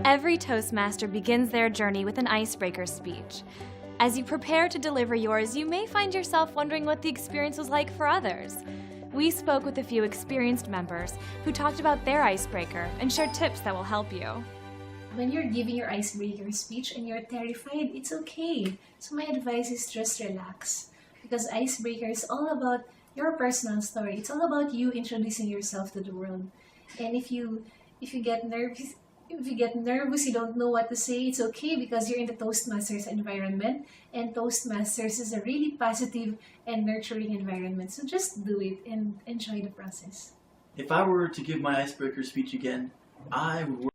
Every Toastmaster begins their journey with an icebreaker speech. As you prepare to deliver yours, you may find yourself wondering what the experience was like for others. We spoke with a few experienced members who talked about their icebreaker and shared tips that will help you. When you're giving your icebreaker speech and you're terrified, it's okay. So my advice is just relax. Because icebreaker is all about your personal story. It's all about you introducing yourself to the world. And if you get nervous, you don't know what to say, it's okay because you're in the Toastmasters environment, and Toastmasters is a really positive and nurturing environment. So just do it and enjoy the process. If I were to give my icebreaker speech again, I would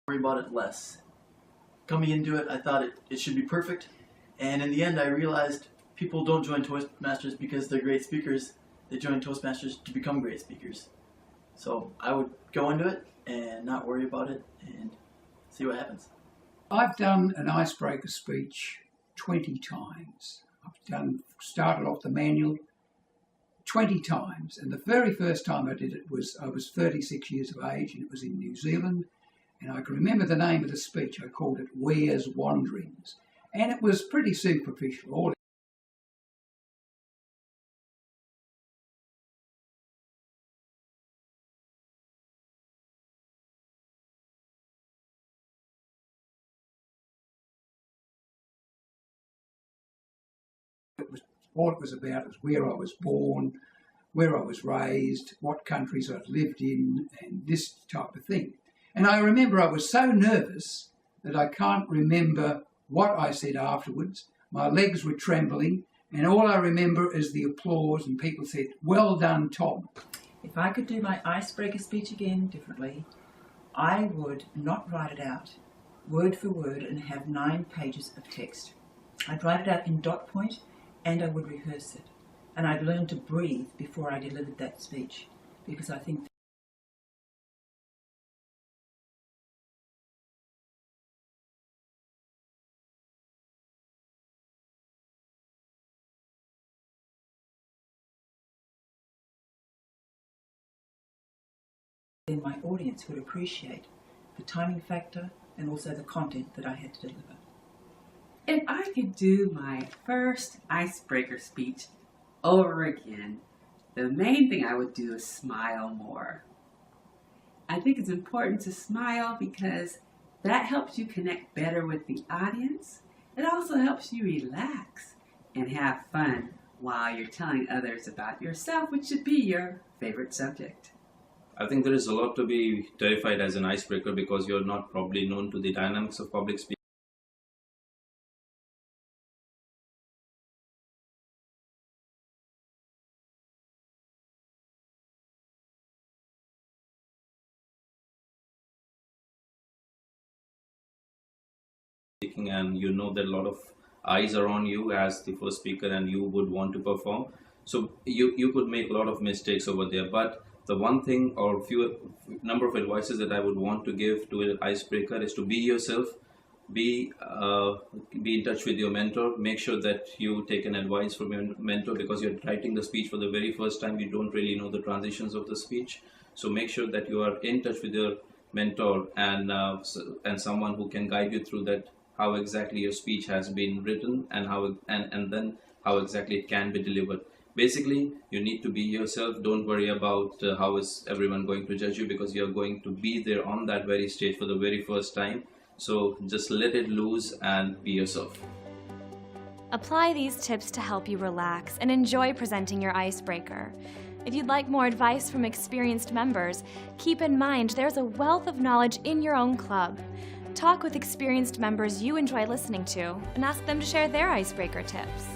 worry about it less. Coming into it, I thought it should be perfect, and in the end I realized people don't join Toastmasters because they're great speakers. They join Toastmasters to become great speakers. So I would go into it and not worry about it and see what happens. I've done an icebreaker speech 20 times. I've started off the manual 20 times, and the very first time I did it I was 36 years of age, and it was in New Zealand. And I can remember the name of the speech. I called it Ware's Wanderings. And it was pretty superficial. All it was about was where I was born, where I was raised, what countries I'd lived in, and this type of thing. And I remember I was so nervous that I can't remember what I said afterwards. My legs were trembling, and all I remember is the applause, and people said, "Well done, Tom." If I could do my icebreaker speech again differently, I would not write it out word for word and have 9 pages of text. I'd write it out in dot point, and I would rehearse it. And I'd learn to breathe before I delivered that speech, because I think then my audience would appreciate the timing factor and also the content that I had to deliver. If I could do my first icebreaker speech over again, the main thing I would do is smile more. I think it's important to smile because that helps you connect better with the audience. It also helps you relax and have fun while you're telling others about yourself, which should be your favorite subject. I think there is a lot to be terrified as an icebreaker because you're not probably known to the dynamics of public speaking. And you know that a lot of eyes are on you as the first speaker and you would want to perform. So you could make a lot of mistakes over there. But the one thing or number of advices that I would want to give to an icebreaker is to be yourself, be in touch with your mentor, make sure that you take an advice from your mentor because you're writing the speech for the very first time. You don't really know the transitions of the speech. So make sure that you are in touch with your mentor and someone who can guide you through that, how exactly your speech has been written and then how exactly it can be delivered. Basically, you need to be yourself. Don't worry about how is everyone going to judge you because you're going to be there on that very stage for the very first time. So just let it loose and be yourself. Apply these tips to help you relax and enjoy presenting your icebreaker. If you'd like more advice from experienced members, keep in mind there's a wealth of knowledge in your own club. Talk with experienced members you enjoy listening to and ask them to share their icebreaker tips.